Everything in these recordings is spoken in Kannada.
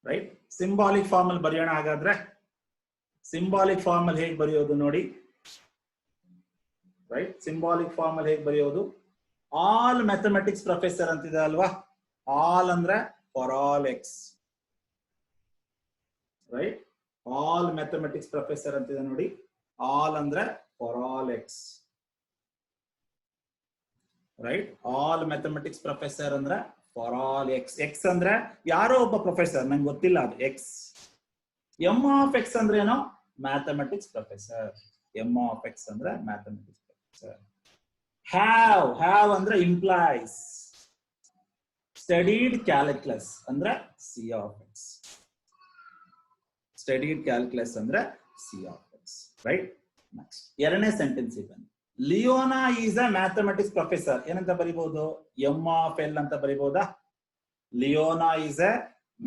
right? Symbolic form ಅಲ್ಲಿ ಬರೆಯೋಣ ಹಾಗಾದ್ರೆ. Symbolic form ಅಲ್ಲಿ ಹೇಗೆ ಬರೆಯೋದು ನೋಡಿ, right? Symbolic form ಅಲ್ಲಿ ಹೇಗೆ ಬರೆಯೋದು? All mathematics professor ಅಂತಿದೆ ಅಲ್ವಾ? All ಅಂದ್ರೆ for all x, right? All mathematics professor ಅಂತಿದೆ ನೋಡಿ. All ಅಂದ್ರೆ for all x, right? All mathematics professor ಅಂದ್ರೆ for all x. X ಅಂದ್ರೆ ಯಾರೋ ಒಬ್ಬ ಪ್ರೊಫೆಸರ್, ನಂಗೆ ಗೊತ್ತಿಲ್ಲ ಅದು x. m of x ಅಂದ್ರೆ ಏನೋ mathematics professor. m of x ಅಂದ್ರೆ ಮ್ಯಾಥಮೆಟಿಕ್ಸ್ ಪ್ರೊಫೆಸರ್. have ಅಂದ್ರೆ implies. Studied calculus ಅಂದ್ರೆ c of x. Studied calculus ಅಂದ್ರೆ c of x, right? Next ಎರಡನೇ ಸೆಂಟೆನ್ಸ್ ಇದೆ. Leona is a mathematics professor. ಏನಂತ ಬರಿಬಹುದು? m of l ಅಂತ ಬರಿಬಹುದಾ? Leona is a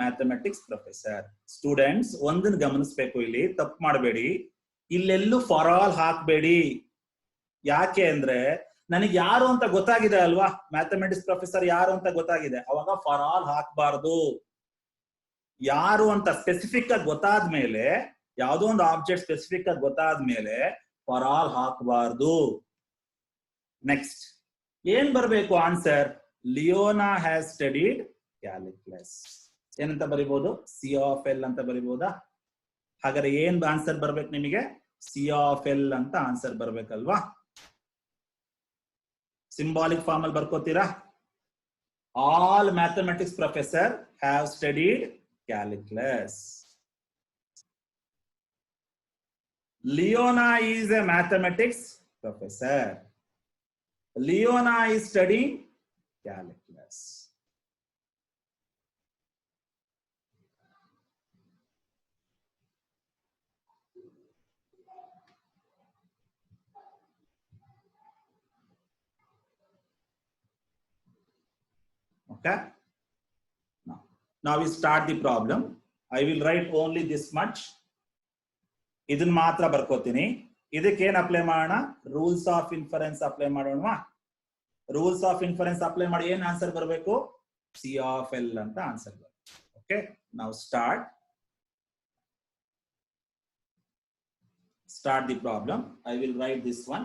mathematics professor. Students ಒಂದನ್ನು ಗಮನಿಸಬೇಕು, ಇಲ್ಲಿ ತಪ್ಪು ಮಾಡಬೇಡಿ, ಇಲ್ಲೆಲ್ಲೂ ಫಾರ್ ಆಲ್ ಹಾಕಬೇಡಿ. ಯಾಕೆ ಅಂದ್ರೆ ನನಗೆ ಯಾರು ಅಂತ ಗೊತ್ತಾಗಿದೆ ಅಲ್ವಾ, ಮ್ಯಾಥಮೆಟಿಕ್ಸ್ ಪ್ರೊಫೆಸರ್ ಯಾರು ಅಂತ ಗೊತ್ತಾಗಿದೆ, ಅವಾಗ ಫಾರ್ ಆಲ್ ಹಾಕಬಾರ್ದು. ಯಾರು ಅಂತ ಸ್ಪೆಸಿಫಿಕ್ ಆಗಿ ಗೊತ್ತಾದ್ಮೇಲೆ, ಯಾವುದೋ ಒಂದು ಆಬ್ಜೆಕ್ಟ್ ಸ್ಪೆಸಿಫಿಕ್ ಆಗಿ ಗೊತ್ತಾದ್ಮೇಲೆ ಫಾರ್ ಆಲ್ ಹಾಕಬಾರ್ದು. ನೆಕ್ಸ್ಟ್ ಏನ್ ಬರಬೇಕು answer? Leona has studied calculus. ಏನಂತ ಬರಿಬಹುದು? ಸಿ ಆಫ್ ಎಲ್ ಅಂತ ಬರಿಬಹುದಾ? ಹಾಗಾದ್ರೆ ಏನ್ ಆನ್ಸರ್ ಬರ್ಬೇಕು ನಿಮಗೆ? ಸಿ ಆಫ್ ಎಲ್ ಅಂತ ಆನ್ಸರ್ ಬರ್ಬೇಕಲ್ವಾ? ಸಿಂಬಾಲಿಕ್ ಫಾರ್ಮ್ ಅಲ್ಲಿ ಬರ್ಕೋತೀರಾ? All mathematics professor have studied calculus. Leona is a mathematics professor. Leona is studying calculus. Okay. Now we start the problem. I will write only this much. ಇದನ್ನ ಮಾತ್ರ ಬರ್ಕೋತೀನಿ. ಇದಕ್ಕೆ ಏನ್ ಅಪ್ಲೈ ಮಾಡೋಣ? ರೂಲ್ಸ್ ಆಫ್ ಇನ್ಫರೆನ್ಸ್ ಅಪ್ಲೈ ಮಾಡೋಣ. ರೂಲ್ಸ್ ಆಫ್ ಇನ್ಫರೆನ್ಸ್ ಅಪ್ಲೈ ಮಾಡಿ ಏನ್ ಆನ್ಸರ್ ಬರಬೇಕು? ಸಿ ಆಫ್ ಎಲ್ ಅಂತ ಆನ್ಸರ್ ಬರಬೇಕು. ಓಕೆ, ನಾವು start the problem. I will write this one.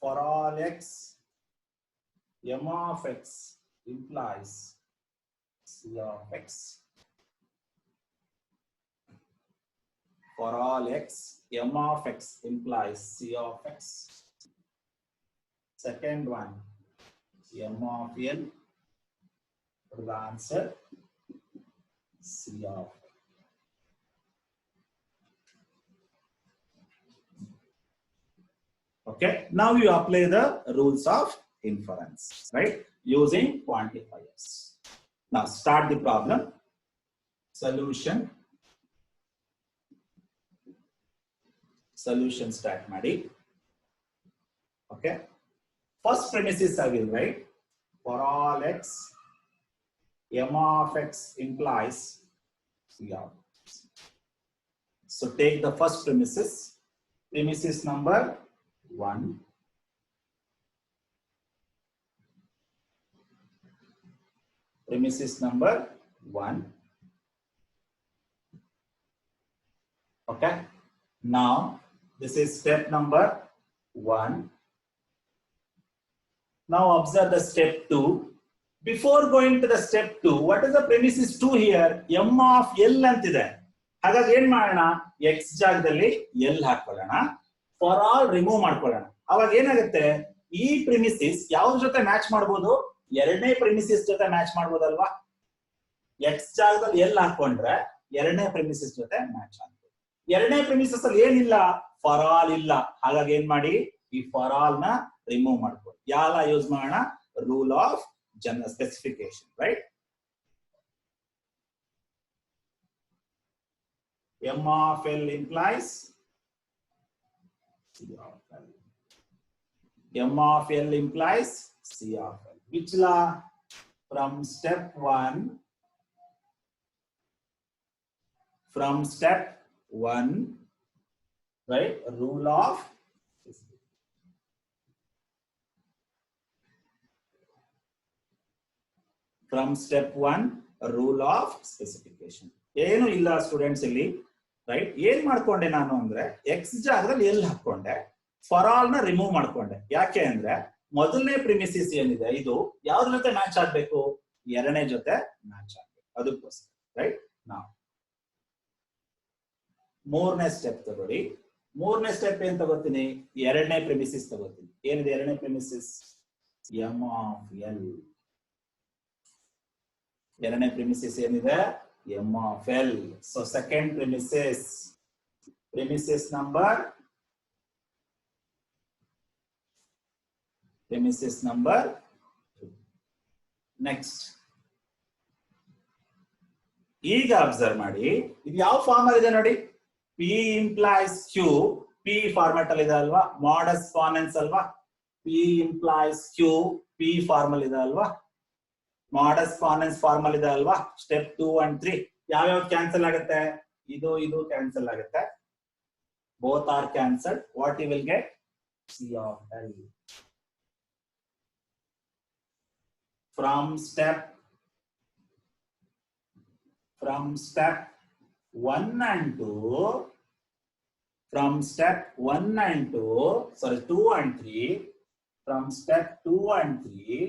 For all X m of x implies c of x. For all x, m of x implies c of x. Second one, m of n, for the answer c of x. Okay, now you apply the rules of inference, right, using quantifiers. Now start the problem. Solution start ಮಾಡಿ. Okay, first premises I will write. For all x, m of x implies c of x. So take the first premises number 1. Premises number 1. Okay, now this is step number 1. Now observe the step 2. Before going to the step 2, what is the premises 2 here? m of l ಅಂತಿದೆ. ಹಾಗಾಗಿ ಏನ್ ಮಾಡೋಣ? x ಜಾಗದಲ್ಲಿ l ಹಾಕೊಳ್ಳೋಣ. ಫಾರ್ ಆಲ್ ರಿಮೂವ್ ಮಾಡ್ಕೊಳ್ಳೋಣ. ಅವಾಗ ಏನಾಗುತ್ತೆ? ಈ ಪ್ರಿಮಿಸಿಸ್ ಯಾವ್ದ್ರ ಜೊತೆ ಮ್ಯಾಚ್ ಮಾಡಬಹುದು? ಎರಡನೇ ಪ್ರಿಮಿಸಿಸ್ ಜೊತೆ ಮ್ಯಾಚ್ ಮಾಡಬಹುದಲ್ವಾ? x ಜಾಗದಲ್ಲಿ l ಹಾಕೊಂಡ್ರೆ ಎರಡನೇ ಪ್ರಿಮಿಸಿಸ್ ಜೊತೆ ಮ್ಯಾಚ್ ಆಗ್ತದೆ. ಎರಡನೇ ಪ್ರಿಮಿಸಿಸ್ ಅಲ್ಲಿ ಏನಿಲ್ಲ? ಫಾರ್ ಆಲ್ ಇಲ್ಲ. ಹಾಗಾಗಿ ಏನ್ ಮಾಡಿ? ಈ ಫಾರ್ ಆಲ್ ನ ರಿಮೂವ್ ಮಾಡ್ಕೊಳ್ಳಿ. ಯಾಲ ಯೂಸ್ ಮಾಡೋಣ? Rule of general specification, right? m of l implies c of l. m of l implies c of l. Which law? From step 1. From step 1, right? Rule of from step 1 rule of specification. ಏನು ಇಲ್ಲ ಸ್ಟೂಡೆಂಟ್ಸ್ ಇಲ್ಲಿ, ರೈಟ್? ಏನ್ ಮಾಡ್ಕೊಂಡೆ ನಾನು ಅಂದ್ರೆ ಎಕ್ಸ್ ಜಾಗದಲ್ಲಿ ಎಲ್ ಹಾಕೊಂಡೆ, ಫಾರ್ ಆಲ್ ನ ರಿಮೂವ್ ಮಾಡ್ಕೊಂಡೆ. ಯಾಕೆ ಅಂದ್ರೆ ಮೊದಲನೇ ಪ್ರಿಮಿಸಿಸ್ ಏನಿದೆ ಇದು ಯಾವ್ದ್ರ ಜೊತೆ ಮ್ಯಾಚ್ ಆಗ್ಬೇಕು? ಎರಡನೇ ಜೊತೆ ಮ್ಯಾಚ್ ಆಗ್ಬೇಕು, ಅದಕ್ಕೋಸ್ಕರ, ರೈಟ್? ನಾವು ಮೂರನೇ ಸ್ಟೆಪ್ ತಗೊಳ್ಳಿ. ಮೂರನೇ ಸ್ಟೆಪ್ ಏನ್ ತಗೋತೀನಿ? ಎರಡನೇ ಪ್ರಿಮಿಸಿಸ್ ತಗೋತೀನಿ. ಏನಿದೆ ಎರಡನೇ ಪ್ರಿಮಿಸಿಸ್? M of L. ಎರಡನೇ ಪ್ರಿಮಿಸಿಸ್ ಏನಿದೆ? M of L. So second premises, premises number 2. Next, ಈಗ ಅಬ್ಸರ್ವ್ ಮಾಡಿ, ಇದು ಯಾವ ಫಾರ್ಮ್ ಅಲ್ಲಿ ಇದೆ ನೋಡಿ. P implies Q, P format ಅಲ್ಲಿ ಇದೆ ಅಲ್ವಾ? ಮಾಡಸ್ ಫಾನೆನ್ಸ್ ಅಲ್ವಾ? ಪಿ ಇಂಪ್ಲೈಸ್ ಕ್ಯೂ, ಪಿ ಫಾರ್ಮಲ್ ಇದೆ ಅಲ್ವಾ? ಮಾಡಸ್ ಫಾನೆನ್ಸ್ ಫಾರ್ಮಲ್ ಇದೆ ಅಲ್ವಾ? ಸ್ಟೆಪ್ 2 and 3 ಯಾವ್ಯಾವ ಕ್ಯಾನ್ಸಲ್ ಆಗುತ್ತೆ? ಇದು ಕ್ಯಾನ್ಸಲ್ ಆಗುತ್ತೆ. Both are cancelled. What you will get? C of L. From step 1 and 2, from step 1 and 2, sorry 2 and 3, from step 2 and 3,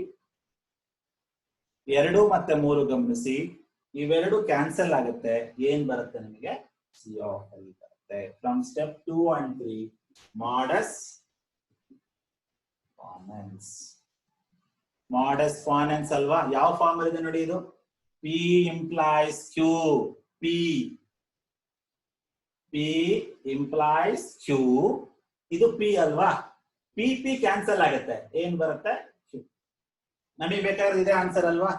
2 ಮತ್ತೆ 3 ಗಮನಿಸಿ, ಇವೆರಡು ಕ್ಯಾನ್ಸಲ್ ಆಗುತ್ತೆ. ಏನ್ ಬರುತ್ತೆ ನಿಮಗೆ? ಸಿ ಆಫ್ ಎಲ್ ಬರುತ್ತೆ. ಫ್ರಮ್ ಸ್ಟೆಪ್ 2 and 3 ಮಾಡಸ್ ಫಾನೆನ್ಸ್. ಮಾಡಸ್ ಫಾನೆನ್ಸ್ ಅಲ್ವಾ? ಯಾವ ಫಾರ್ಮ್ ಇದೆ ನೋಡಿ ಇದು? P implies Q, P implies Q, ಇದು ಪಿ ಅಲ್ವಾ? ಪಿ ಕ್ಯಾನ್ಸಲ್ ಆಗುತ್ತೆ. ಏನ್ ಬರುತ್ತೆ? ಕ್ಯೂ. ನಮಗೆ ಬೇಕಾದ್ರೆ ಇದೆ ಆನ್ಸರ್ ಅಲ್ವಾ?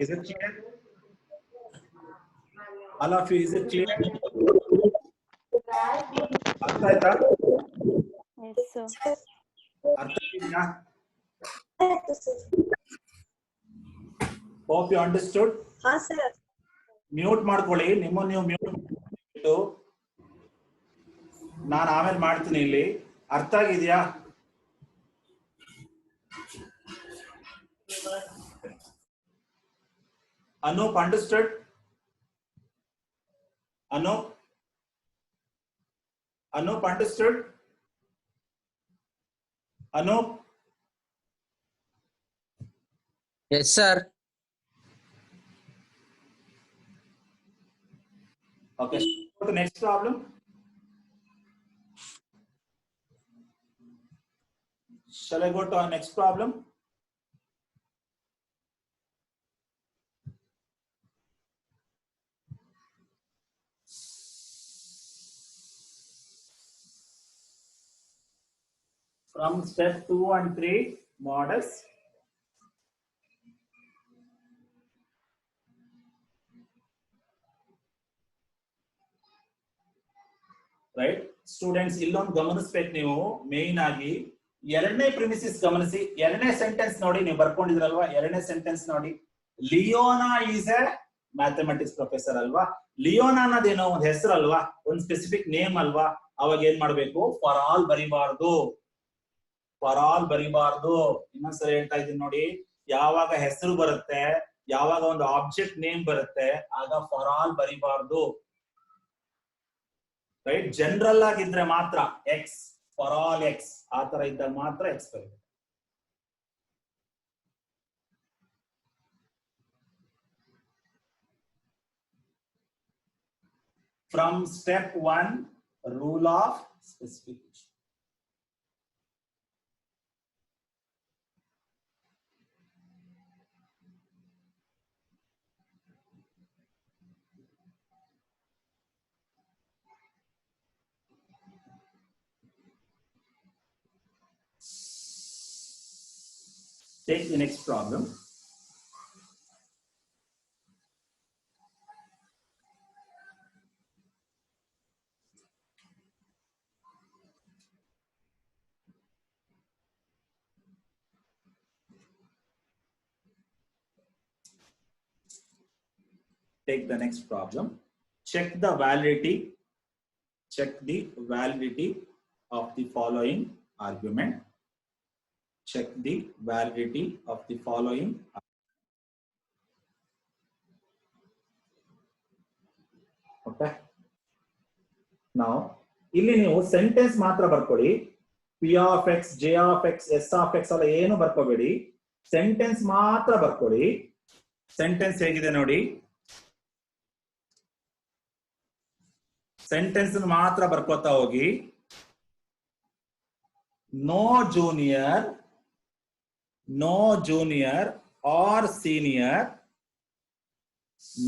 Is it clear? All of you, is it clear? ಅರ್ಥ ಆಯ್ತಾ? ಅರ್ಥ ಇದೆಯಾ? Hope you understood. ಹಾ ಸರ್. ಮ್ಯೂಟ್ ಮಾಡ್ಕೊಳ್ಳಿ, ನಿಮ್ಮ ನೀವು ಮ್ಯೂಟ್ ಇಟ್ಟು ನಾನು ಆಮೇಲೆ ಮಾಡ್ತೀನಿ. ಇಲ್ಲಿ ಅರ್ಥ ಆಗಿದೆಯಾ? Anup understood? Anup understood? Anup? Yes, sir. Okay, go to next problem. Shall I go to our next problem? From step 2 and 3, modus. Right? Students, ಇಲ್ಲೊಂದು ಗಮನಿಸಬೇಕು ನೀವು ಮೇನ್ ಆಗಿ. ಎರಡನೇ ಪ್ರಿಮಿಸಿಸ್ ಗಮನಿಸಿ. ಎರಡನೇ ಸೆಂಟೆನ್ಸ್ ನೋಡಿ, ನೀವು ಬರ್ಕೊಂಡಿದ್ರಲ್ವಾ? ಎರಡನೇ ಸೆಂಟೆನ್ಸ್ ನೋಡಿ. Leona is a mathematics professor ಅಲ್ವಾ? ಲಿಯೋನಾ ಅನ್ನೋದೇನೋ ಒಂದು ಹೆಸರು ಅಲ್ವಾ? ಒಂದು ಸ್ಪೆಸಿಫಿಕ್ ನೇಮ್ ಅಲ್ವಾ? ಅವಾಗ ಏನ್ ಮಾಡ್ಬೇಕು? ಫಾರ್ ಆಲ್ ಬರಿಬಾರ್ದು. ಫಾರ್ ಆಲ್ ಬರಿಬಾರ್ದು. ಇನ್ನೊಂದ್ಸರಿ ಹೇಳ್ತಾ ಇದ್ದೀನಿ ನೋಡಿ. ಯಾವಾಗ ಹೆಸರು ಬರುತ್ತೆ, ಯಾವಾಗ ಒಂದು ಆಬ್ಜೆಕ್ಟ್ ನೇಮ್ ಬರುತ್ತೆ, ಆಗ ಫಾರ್ ಆಲ್ ಬರಿಬಾರ್ದು. ರೈಟ್? ಜನರಲ್ ಆಗಿದ್ರೆ ಮಾತ್ರ ಎಕ್ಸ್, ಫಾರ್ ಆಲ್ ಎಕ್ಸ್, ಆ ತರ ಇದ್ದಾಗ ಮಾತ್ರ ಎಕ್ಸ್ ಬರುತ್ತೆ. From step 1, rule of specification. Take the next problem. Take the next problem. Check the validity. Check the validity of the following argument. Check the validity of the following. Okay. Now, ಇಲ್ಲಿ ನೀವು ಸೆಂಟೆನ್ಸ್ ಮಾತ್ರ ಬರ್ಕೊಳ್ಳಿ. P of x, J of x, S of x ಅಲ್ಲ ಏನು ಬರ್ಕೋಬೇಡಿ. ಸೆಂಟೆನ್ಸ್ ಮಾತ್ರ ಬರ್ಕೊಳ್ಳಿ. ಸೆಂಟೆನ್ಸ್ ಹೇಗಿದೆ ನೋಡಿ. ಸೆಂಟೆನ್ಸ್ ಮಾತ್ರ ಬರ್ಕೋತಾ ಹೋಗಿ. No junior or senior,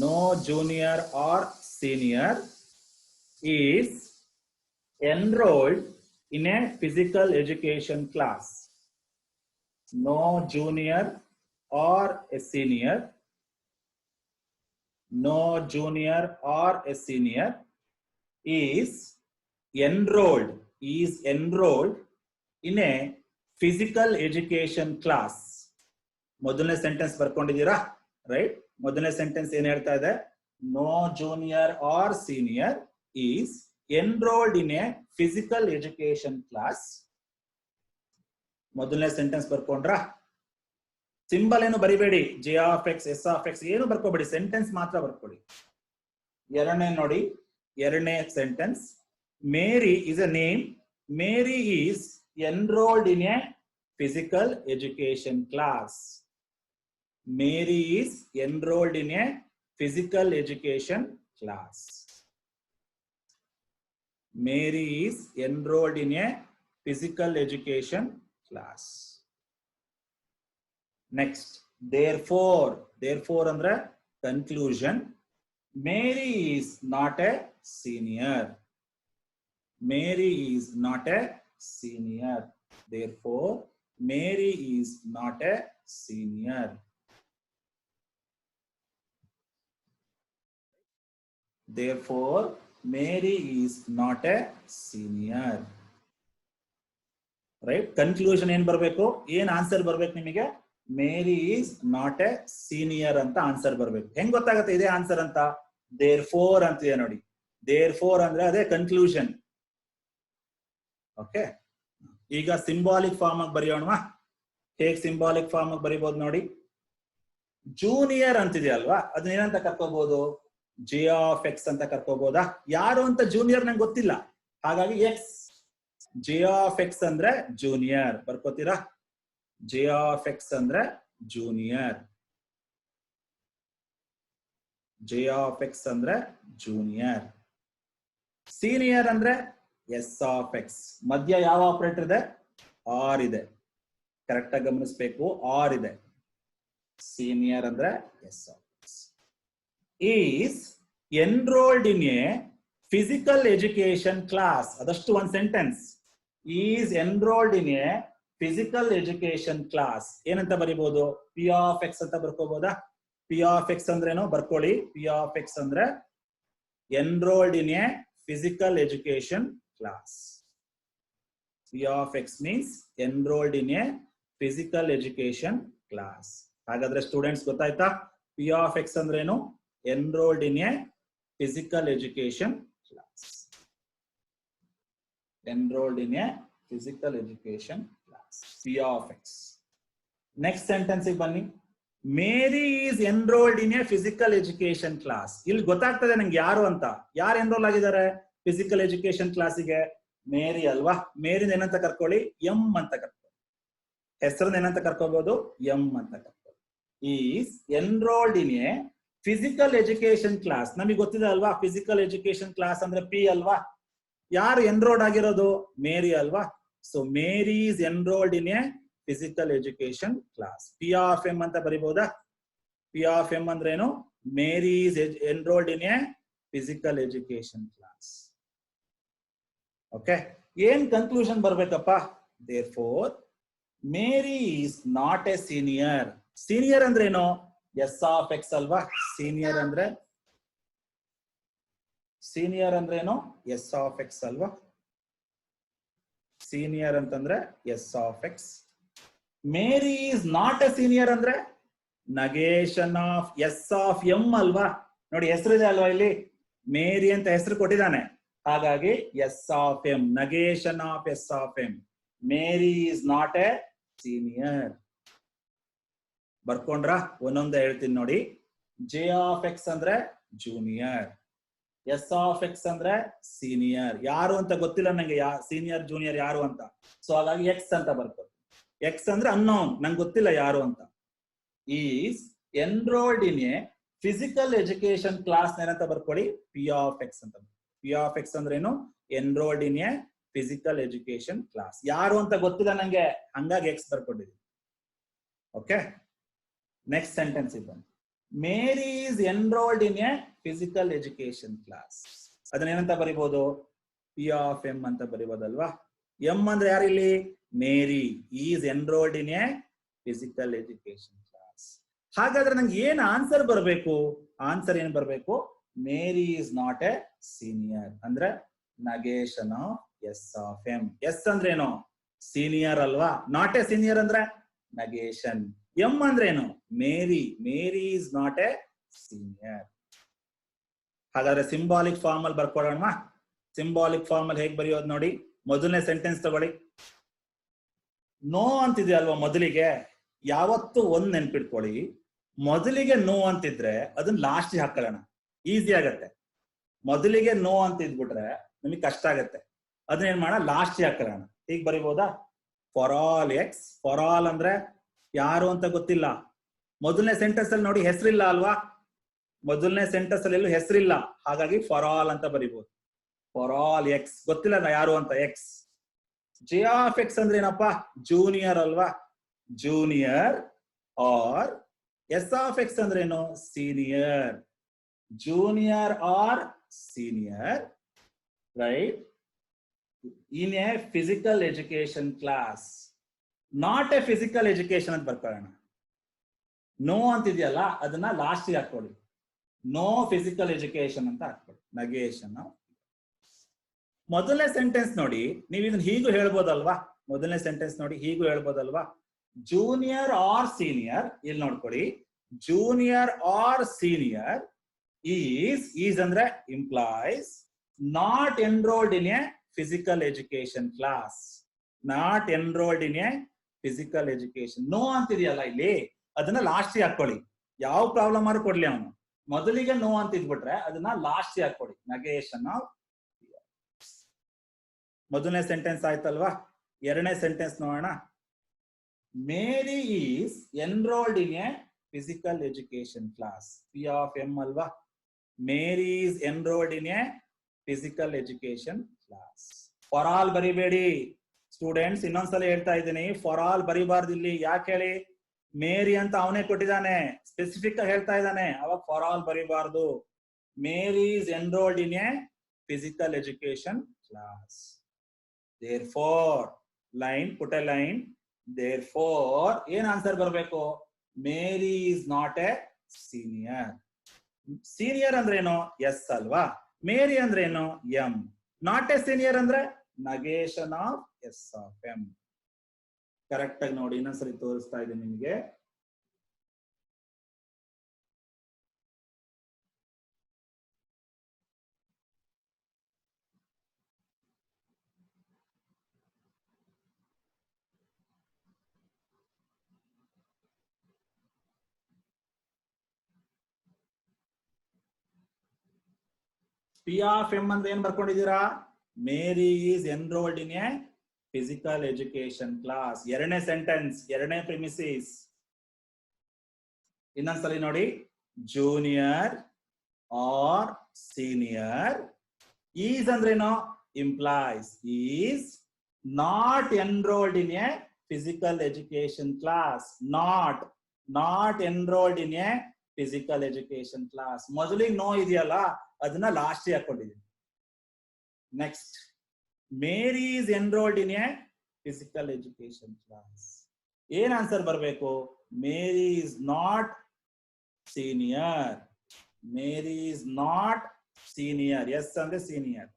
no junior or senior is enrolled in a physical education class. No junior or a senior, no junior or a senior is enrolled in a physical education class. ಮೊದಲನೇ ಸೆಂಟೆನ್ಸ್ ಬರ್ಕೊಂಡಿದ್ದೀರಾ, ರೈಟ್? ಮೊದಲನೇ ಸೆಂಟೆನ್ಸ್ ಏನ್ ಹೇಳ್ತಾ ಇದೆ? No junior or senior is enrolled in a physical education class. ಮೊದಲನೇ ಸೆಂಟೆನ್ಸ್ ಬರ್ಕೊಂಡ್ರ? ಸಿಂಬಲ್ ಏನು ಬರಿಬೇಡಿ. J of x, s of x ಏನು ಬರ್ಕೋಬೇಡಿ, ಸೆಂಟೆನ್ಸ್ ಮಾತ್ರ ಬರ್ಕೊಳ್ಳಿ. ಎರಡನೇ ನೋಡಿ, ಎರಡನೇ sentence. Mary is a name. Mary is enrolled in a physical education class. Mary is enrolled in a physical education class. Mary is enrolled in a physical education class. Next, therefore andre conclusion. Mary is not a senior. Mary is not a senior. Therefore, Mary is not a senior. Therefore, Mary is not a senior. Right? Conclusion ಏನ್ ಬರಬೇಕು? ಏನ್ ಆನ್ಸರ್ ಬರ್ಬೇಕು ನಿಮಗೆ? Mary is not a senior ಅಂತ ಆನ್ಸರ್ ಬರ್ಬೇಕು. ಹೆಂಗ್ ಗೊತ್ತಾಗುತ್ತೆ ಇದೇ ಆನ್ಸರ್ ಅಂತ? Therefore ಅಂತಿದೆ ನೋಡಿ. Therefore ಅಂದ್ರೆ ಅದೇ ಕನ್ಕ್ಲೂಷನ್. ಓಕೆ, ಈಗ ಸಿಂಬಾಲಿಕ್ ಫಾರ್ಮ್ ಆಗಿ ಬರೆಯೋಣ. ಹೇಗೆ ಸಿಂಬಾಲಿಕ್ ಫಾರ್ಮ್ ಆಗಿ ಬರಿಬಹುದು ನೋಡಿ. ಜೂನಿಯರ್ ಅಂತಿದೆಯಲ್ವಾ, ಅದನ್ನ ಏನಂತ ಕರ್ಕೋಬಹುದು? ಜೆ ಆಫ್ ಎಕ್ಸ್ ಅಂತ ಕರ್ಕೋಬಹುದಾ? ಯಾರು ಅಂತ ಜೂನಿಯರ್ ನಂಗೆ ಗೊತ್ತಿಲ್ಲ, ಹಾಗಾಗಿ ಎಕ್ಸ್. ಜೆ ಆಫ್ ಎಕ್ಸ್ ಅಂದ್ರೆ ಜೂನಿಯರ್ ಬರ್ಕೋತೀರಾ? ಜೆ ಆಫ್ ಎಕ್ಸ್ ಅಂದ್ರೆ ಜೂನಿಯರ್. ಜೆ ಆಫ್ ಎಕ್ಸ್ ಅಂದ್ರೆ ಜೂನಿಯರ್. ಸೀನಿಯರ್ ಅಂದ್ರೆ ಎಸ್ ಆಫ್ ಎಕ್ಸ್. ಮಧ್ಯ ಯಾವ ಆಪರೇಟರ್ ಇದೆ? ಆರ್ ಇದೆ. ಕರೆಕ್ಟ್ ಆಗಿ ಗಮನಿಸಬೇಕು, ಆರ್ ಇದೆ. ಸೀನಿಯರ್ ಅಂದ್ರೆ S of X. Is enrolled in a physical education class. ಅದಷ್ಟು ಒಂದು sentence. Is enrolled in a physical education class. ಏನಂತ ಬರಿಬಹುದು? ಪಿ ಆಫ್ ಎಕ್ಸ್ ಅಂತ ಬರ್ಕೋಬಹುದಾ? ಪಿ ಆಫ್ ಎಕ್ಸ್ ಅಂದ್ರೇನು ಬರ್ಕೊಳ್ಳಿ. ಪಿ ಆಫ್ ಎಕ್ಸ್ ಅಂದ್ರೆ enrolled in A physical education class. P of x means enrolled in a physical education class. ಹಾಗಾದ್ರೆ ಸ್ಟೂಡೆಂಟ್ಸ್ ಗೊತ್ತಾಯ್ತಾ? P of x ಅಂದ್ರೇನು? enrolled in a physical education class. Enrolled in a physical education class. P of x. Next sentence ಗೆ ಬನ್ನಿ. Mary is enrolled in a physical education class. ಇಲ್ಲಿ ಗೊತ್ತಾಗ್ತದೆ ನಂಗೆ ಯಾರು ಅಂತ. ಯಾರು ಎನ್ರೋಲ್ ಆಗಿದ್ದಾರೆ ಫಿಸಿಕಲ್ ಎಜುಕೇಶನ್ ಕ್ಲಾಸಿಗೆ? ಮೇರಿ ಅಲ್ವಾ? ಮೇರಿನ ಏನಂತ ಕರ್ಕೊಳ್ಳಿ? ಎಂ ಅಂತ ಕರ್ಕೊಳ್ಳಿ. ಹೆಸರನ್ನ ಏನಂತ ಕರ್ಕೋಬಹುದು? ಎಂ ಅಂತ ಕರ್ಕೊಳ್ಳಿ. Is enrolled in a physical education class. ನಮಗೆ ಗೊತ್ತಿದೆ ಅಲ್ವಾ, ಫಿಸಿಕಲ್ ಎಜುಕೇಶನ್ ಕ್ಲಾಸ್ ಅಂದ್ರೆ ಪಿ ಅಲ್ವಾ? ಯಾರು ಎನ್ರೋಲ್ಡ್ ಆಗಿರೋದು? ಮೇರಿ ಅಲ್ವಾ? So Mary is enrolled in a physical education class. P of m ಅಂತ ಬರಿಬಹುದಾ? ಪಿ ಆಫ್ ಎಂ ಅಂದ್ರೇನು? Mary is enrolled in a physical education class. Okay, ಏನ್ ಕನ್ಕ್ಲೂಷನ್ ಬರ್ಬೇಕಪ್ಪ? Therefore, Mary is not a senior. Senior ಅಂದ್ರೇನು? ಎಸ್ ಆಫ್ ಎಕ್ಸ್ ಅಲ್ವಾ? ಸೀನಿಯರ್ ಅಂದ್ರೆ ಏನು? ಎಸ್ ಆಫ್ ಎಕ್ಸ್ ಅಲ್ವಾ? ಸೀನಿಯರ್ ಅಂತಂದ್ರೆ s of x. Mary is not a senior ಅಂದ್ರೆ negation of S of m ಅಲ್ವಾ? ನೋಡಿ ಹೆಸರಿದೆ ಅಲ್ವಾ ಇಲ್ಲಿ, ಮೇರಿ ಅಂತ ಹೆಸರು ಕೊಟ್ಟಿದ್ದಾನೆ, ಹಾಗಾಗಿ s of m, negation of S of m. Mary is not a senior. ಬರ್ಕೊಂಡ್ರ? ಒಂದೊಂದೇ ಹೇಳ್ತೀನಿ ನೋಡಿ. ಜೆ ಆಫ್ ಎಕ್ಸ್ ಅಂದ್ರೆ ಜೂನಿಯರ್, ಎಸ್ ಆಫ್ ಎಕ್ಸ್ ಅಂದ್ರೆ ಸೀನಿಯರ್. ಯಾರು ಅಂತ ಗೊತ್ತಿಲ್ಲ ನಂಗೆ, ಸೀನಿಯರ್ ಜೂನಿಯರ್ ಯಾರು ಅಂತ, ಸೊ ಹಾಗಾಗಿ ಎಕ್ಸ್ ಅಂತ ಬರ್ತದೆ. ಎಕ್ಸ್ ಅಂದ್ರೆ ಅನ್ನೋನ್, ನಂಗೆ ಗೊತ್ತಿಲ್ಲ ಯಾರು ಅಂತ. Is enrolled in a physical education class ಏನಂತ ಬರ್ಕೊಳ್ಳಿ, ಪಿ ಆಫ್ ಎಕ್ಸ್ ಅಂತ. ಪಿ ಆಫ್ ಎಕ್ಸ್ ಅಂದ್ರೆ ಏನು? Enrolled in a physical education class. ಯಾರು ಅಂತ ಗೊತ್ತಿಲ್ಲ ನಂಗೆ, ಹಂಗಾಗಿ ಎಕ್ಸ್ ಬರ್ಕೊಂಡಿದ್ದೀನಿ. ಓಕೆ, ನೆಕ್ಸ್ಟ್ ಸೆಂಟೆನ್ಸ್ ಇದೆ. Mary is enrolled in a physical education class. ಅದನ್ನೇನಂತ ಬರಿಬಹುದು? ಪಿ ಆಫ್ ಎಂ ಅಂತ ಬರಿಬೋದಲ್ವಾ? ಎಂ ಅಂದ್ರೆ ಯಾರಿಲ್ಲಿ? Mary is enrolled in a physical education class. ಹಾಗಾದ್ರೆ ನಂಗೆ ಏನ್ ಆನ್ಸರ್ ಬರಬೇಕು? ಆನ್ಸರ್ ಏನ್ ಬರಬೇಕು? Mary is not a senior ಅಂದ್ರೆ negation of S of M. S ಅಂದ್ರೆ ಏನು? ಸೀನಿಯರ್ ಅಲ್ವಾ? ನಾಟ್ ಎ ಸೀನಿಯರ್ ಅಂದ್ರೆ ನಗೇಶನ್. ಎಂ ಅಂದ್ರೆ ಏನು? Mary. Mary is not a senior. ಹಾಗಾದ್ರೆ ಸಿಂಬಾಲಿಕ್ ಫಾರ್ಮ್ ಅಲ್ಲಿ ಬರ್ಕೊಳ್ಳೋಣ. ಸಿಂಬಾಲಿಕ್ ಫಾರ್ಮ್ ಅಲ್ಲಿ ಹೇಗೆ ಬರೆಯೋದು ನೋಡಿ. ಮೊದಲನೇ ಸೆಂಟೆನ್ಸ್ ತಗೊಳ್ಳಿ. ನೋ ಅಂತಿದೆ ಅಲ್ವಾ ಮೊದಲಿಗೆ, ಯಾವತ್ತು ಒಂದ್ ನೆನ್ಪಿಟ್ಕೊಳ್ಳಿ, ಮೊದಲಿಗೆ ನೋ ಅಂತಿದ್ರೆ ಅದನ್ನ ಲಾಸ್ಟ್ ಹಾಕೊಳ್ಳೋಣ, ಈಸಿ ಆಗತ್ತೆ. ಮೊದಲಿಗೆ ನೋ ಅಂತ ಇದ್ಬಿಟ್ರೆ ನಿಮಗೆ ಕಷ್ಟ ಆಗತ್ತೆ, ಅದನ್ನೇನ್ ಮಾಡೋಣ, ಲಾಸ್ಟ್ ಹಾಕೊಳ್ಳೋಣ. ಹೀಗೆ ಬರಿಬೋದಾ? For all x. For all ಅಂದ್ರೆ ಯಾರು ಅಂತ ಗೊತ್ತಿಲ್ಲ. ಮೊದಲನೇ ಸೆಂಟೆನ್ಸ್ ಅಲ್ಲಿ ನೋಡಿ ಹೆಸರಿಲ್ಲ ಅಲ್ವಾ? ಮೊದಲನೇ ಸೆಂಟೆನ್ಸ್ ಅಲ್ಲಿ ಎಲ್ಲೂ ಹೆಸರಿಲ್ಲ, ಹಾಗಾಗಿ ಫಾರ್ ಆಲ್ ಅಂತ ಬರಿಬಹುದು. ಫಾರ್ ಆಲ್ ಎಕ್ಸ್, ಗೊತ್ತಿಲ್ಲ ಯಾರು ಅಂತ, ಎಕ್ಸ್. ಜೆ ಆಫ್ ಎಕ್ಸ್ ಅಂದ್ರೆ ಏನಪ್ಪಾ? ಜೂನಿಯರ್ ಅಲ್ವಾ? Junior. Or S of X ಅಂದ್ರೆ ಏನು? Senior. Junior or senior, right? In a physical education class. Not a physical education ಅಂತ ಬರ್ಕೊಳ್ಳೋಣ. ನೋ ಅಂತಿದೆಯಲ್ಲ ಅದನ್ನ ಲಾಸ್ಟ್ ಹಾಕೊಳ್ಳಿ. ನೋ ಫಿಸಿಕಲ್ ಎಜುಕೇಶನ್ ಅಂತ ಹಾಕೊಳ್ಳಿ, ನಗೇಶನ್. ಮೊದಲನೇ ಸೆಂಟೆನ್ಸ್ ನೋಡಿ, ನೀವು ಇದನ್ನ ಹೀಗೂ ಹೇಳ್ಬೋದಲ್ವಾ? ಮೊದಲನೇ ಸೆಂಟೆನ್ಸ್ ನೋಡಿ ಹೀಗೂ ಹೇಳ್ಬೋದಲ್ವಾ? Junior or senior. ಇಲ್ಲಿ ನೋಡ್ಕೊಳ್ಳಿ, ಜೂನಿಯರ್ ಆರ್ ಸೀನಿಯರ್ ಈಸ್ ಅಂದ್ರೆ implies not enrolled in a physical education class. Not enrolled in a physical education. No ಅಂತಿದೆಯಲ್ಲ ಇಲ್ಲಿ, ಅದನ್ನ ಲಾಸ್ಟ್ ಹಾಕೊಳ್ಳಿ. ಯಾವ ಪ್ರಾಬ್ಲಮ್ ಆದ್ರೂ ಕೊಡ್ಲಿ ಅವನು, ಮೊದಲಿಗೆ ನೋ ಅಂತ ಇದ್ಬಿಟ್ರೆ ಅದನ್ನ ಲಾಸ್ಟ್ ಹಾಕೊಳ್ಳಿ, ನಗೇಶನ್ ಆಫ್. ಮೊದಲನೇ ಸೆಂಟೆನ್ಸ್ ಆಯ್ತಲ್ವಾ? ಎರಡನೇ ಸೆಂಟೆನ್ಸ್ ನೋಡೋಣ. Mary is enrolled in a physical education class. P of m ಅಲ್ವಾ? Mary is enrolled in a physical education class. For all ಬರಿಬೇಡಿ ಸ್ಟೂಡೆಂಟ್ಸ್, ಇನ್ನೊಂದ್ಸಲ ಹೇಳ್ತಾ ಇದ್ದೀನಿ, ಫಾರ್ ಆಲ್ ಬರಿಬಾರ್ದು ಇಲ್ಲಿ. ಯಾಕೆ ಹೇಳಿ? ಮೇರಿ ಅಂತ ಅವನೇ ಕೊಟ್ಟಿದ್ದಾನೆ, ಸ್ಪೆಸಿಫಿಕ್ ಆಗಿ ಹೇಳ್ತಾ ಇದ್ದಾನೆ, ಅವಾಗ ಫಾರ್ ಆಲ್ ಬರಿಬಾರ್ದು. Mary is enrolled in a physical education class. Therefore, line, put a line. Therefore, ಏನ್ ಆನ್ಸರ್ ಬರಬೇಕು? Mary is not a senior. Senior ಅಂದ್ರೆ ಏನು? ಎಸ್ ಅಲ್ವಾ? ಮೇರಿ ಅಂದ್ರೆ ಏನು? ಎಂ. ನಾಟ್ ಎ ಸೀನಿಯರ್ ಅಂದ್ರೆ negation of S of m. Correct ಆಗಿ ನೋಡಿ, ಇನ್ನೊಂದ್ಸರಿ ತೋರಿಸ್ತಾ ಇದ್ದೀನಿ ನಿಮಗೆ. ಪಿ ಆಫ್ ಎಂ ಅಂದ್ರೆ ಏನ್ ಬರ್ಕೊಂಡಿದ್ದೀರಾ? Mary is enrolled in a physical education class. ಎರಡನೇ ಸೆಂಟೆನ್ಸ್, ಎರಡನೇ ಪ್ರಿಮಿಸಿಸ್. ಇನ್ನೊಂದ್ಸಲಿ ನೋಡಿ. Junior or senior. ಈಸ್ ಅಂದ್ರೇನು? Implies. Is not enrolled in a physical education class. Not enrolled in a physical education class. ಮೊದಲಿಗೆ ನೋ ಇದೆಯಲ್ಲ ಅದನ್ನ ಲಾಸ್ಟ್ ಹಾಕೊಂಡಿದ್ದೀನಿ. Next, Mary is enrolled in a physical education class. ಏನ್ ಆನ್ಸರ್ ಬರಬೇಕು? Mary is not senior. Mary is not senior. S ಅಂದ್ರೆ ಸೀನಿಯರ್.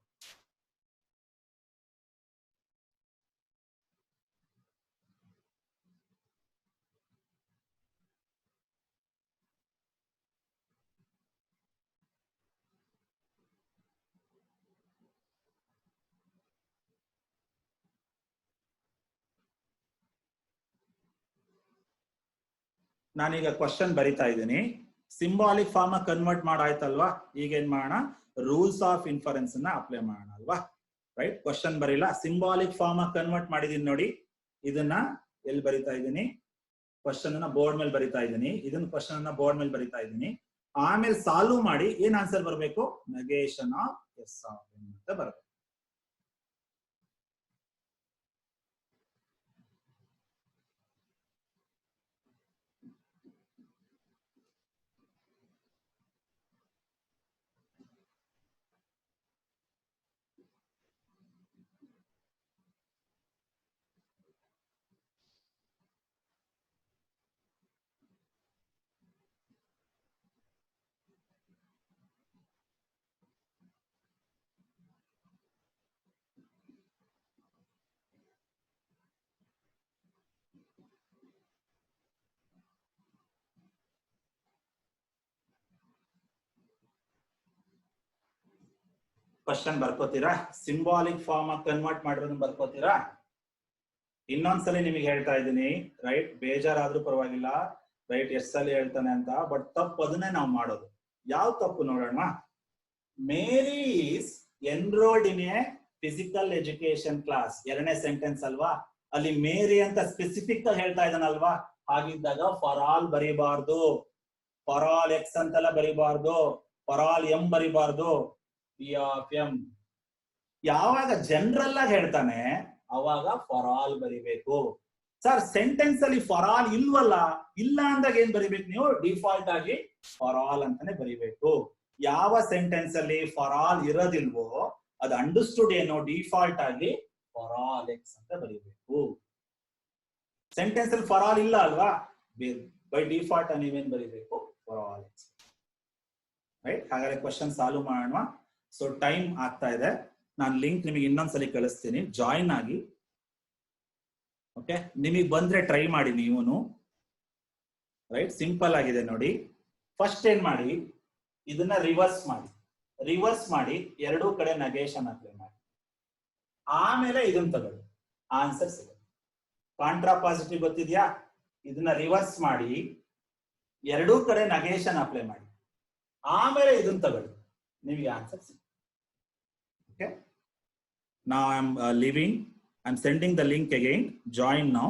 ನಾನೀಗ ಕ್ವಶನ್ ಬರಿತಾ ಇದ್ದೀನಿ. ಸಿಂಬಾಲಿಕ್ ಫಾರ್ಮ್ ಕನ್ವರ್ಟ್ ಮಾಡಾಯ್ತಲ್ವಾ? ಈಗ ಏನ್ ಮಾಡೋಣ? ರೂಲ್ಸ್ ಆಫ್ ಇನ್ಫರೆನ್ಸ್ ಅನ್ನ ಅಪ್ಲೈ ಮಾಡೋಣ ಅಲ್ವಾ? ರೈಟ್, ಕ್ವಶನ್ ಬರಿಲ್ಲ, ಸಿಂಬಾಲಿಕ್ ಫಾರ್ಮ್ ಕನ್ವರ್ಟ್ ಮಾಡಿದೀನಿ ನೋಡಿ. ಇದನ್ನ ಎಲ್ಲಿ ಬರಿತಾ ಇದ್ದೀನಿ? ಕ್ವಶನ್ ಅನ್ನ ಬೋರ್ಡ್ ಮೇಲೆ ಬರಿತಾ ಇದ್ದೀನಿ. ಇದನ್ನ ಕ್ವಶನ್ ಅನ್ನ ಬೋರ್ಡ್ ಮೇಲೆ ಬರಿತಾ ಇದ್ದೀನಿ. ಆಮೇಲೆ ಸಾಲ್ವ್ ಮಾಡಿ ಏನ್ ಆನ್ಸರ್ ಬರಬೇಕು? Negation of S of N ಅಂತ ಬರಬೇಕು. ಕ್ವಶನ್ ಬರ್ಕೋತೀರಾ? ಸಿಂಬಾಲಿಕ್ ಫಾರ್ಮ್ ಕನ್ವರ್ಟ್ ಮಾಡಿರೋದನ್ನ ಬರ್ಕೋತೀರಾ? ಇನ್ನೊಂದ್ಸಲಿ ನಿಮಗೆ ಹೇಳ್ತಾ ಇದ್ದೀನಿ, ರೈಟ್, ಬೇಜಾರಾದ್ರೂ ಪರವಾಗಿಲ್ಲ, ರೈಟ್, ಎಷ್ಟಲ್ಲಿ ಹೇಳ್ತಾನೆ ಅಂತ. ಬಟ್ ತಪ್ಪು ಅದನ್ನೇ ನಾವು ಮಾಡೋದು. ಯಾವ ತಪ್ಪು ನೋಡೋಣ? Mary is enrolled in a physical education class. ಎರಡನೇ ಸೆಂಟೆನ್ಸ್ ಅಲ್ವಾ? ಅಲ್ಲಿ ಮೇರಿ ಅಂತ ಸ್ಪೆಸಿಫಿಕ್ ಆಗಿ ಹೇಳ್ತಾ ಇದ್ದಾನಲ್ವಾ? ಹಾಗಿದ್ದಾಗ ಫಾರ್ ಆಲ್ ಬರೀಬಾರ್ದು, ಫಾರ್ ಆಲ್ ಎಕ್ಸ್ ಅಂತೆಲ್ಲ ಬರೀಬಾರ್ದು, ಫಾರ್ ಆಲ್ ಎಂ ಬರೀಬಾರ್ದು, ಪಿ ಆಫ್ ಎಂ. ಯಾವಾಗ ಜನರಲ್ ಆಗಿ ಹೇಳ್ತಾನೆ ಅವಾಗ ಫಾರ್ ಆಲ್ ಬರಿಬೇಕು. ಸರ್, ಸೆಂಟೆನ್ಸ್ ಅಲ್ಲಿ ಫಾರ್ ಆಲ್ ಇಲ್ವಲ್ಲ? ಇಲ್ಲ ಅಂದಾಗ ಏನ್ ಬರಿಬೇಕು ನೀವು? ಡಿಫಾಲ್ಟ್ ಆಗಿ ಫಾರ್ ಆಲ್ ಅಂತಾನೆ ಬರಿಬೇಕು. ಯಾವ ಸೆಂಟೆನ್ಸ್ ಅಲ್ಲಿ ಫಾರ್ ಆಲ್ ಇರೋದಿಲ್ವೋ ಅದು ಅಂಡರ್ಸ್ಟುಡ್ ಏನೋ ಡಿಫಾಲ್ಟ್ ಆಗಿ ಫಾರ್ ಆಲ್ ಎಕ್ಸ್ ಅಂತ ಬರಿಬೇಕು. ಸೆಂಟೆನ್ಸ್ ಅಲ್ಲಿ ಫಾರ್ ಆಲ್ ಇಲ್ಲ ಅಲ್ವಾ? ಬೈ ಡಿಫಾಲ್ಟ್ ನೀವೇನ್ ಬರಿಬೇಕು? For all X. ರೈಟ್, ಹಾಗಾದ್ರೆ ಕ್ವಶನ್ ಸಾಲ್ವ್ ಮಾಡೋಣ. ಸೊ ಟೈಮ್ ಆಗ್ತಾ ಇದೆ. ನಾನು ಲಿಂಕ್ ನಿಮಗೆ ಇನ್ನೊಂದ್ಸಲಿ ಕಳಿಸ್ತೀನಿ, ಜಾಯಿನ್ ಆಗಿ. ಓಕೆ, ನಿಮಗೆ ಬಂದ್ರೆ ಟ್ರೈ ಮಾಡಿ ನೀವುನು. ರೈಟ್, ಸಿಂಪಲ್ ಆಗಿದೆ ನೋಡಿ. ಫಸ್ಟ್ ಏನ್ ಮಾಡಿ, ಇದನ್ನ ರಿವರ್ಸ್ ಮಾಡಿ. ರಿವರ್ಸ್ ಮಾಡಿ ಎರಡೂ ಕಡೆ ನೆಗೇಷನ್ ಅಪ್ಲೈ ಮಾಡಿ. ಆಮೇಲೆ ಇದನ್ನ ತಗೊಳ್ಳಿ, ಆನ್ಸರ್ ಸಿಗುತ್ತೆ. ಕಾಂಟ್ರಾ ಪಾಸಿಟಿವ್ ಗೊತ್ತಿದ್ಯಾ? ಇದನ್ನ ರಿವರ್ಸ್ ಮಾಡಿ ಎರಡೂ ಕಡೆ ನೆಗೇಷನ್ ಅಪ್ಲೈ ಮಾಡಿ, ಆಮೇಲೆ ಇದನ್ನ ತಗೊಳ್ಳಿ, ನಿಮಗೆ ಆನ್ಸರ್ ಸಿಗುತ್ತೆ. Okay, now I'm leaving. I'm sending the link again. Join now.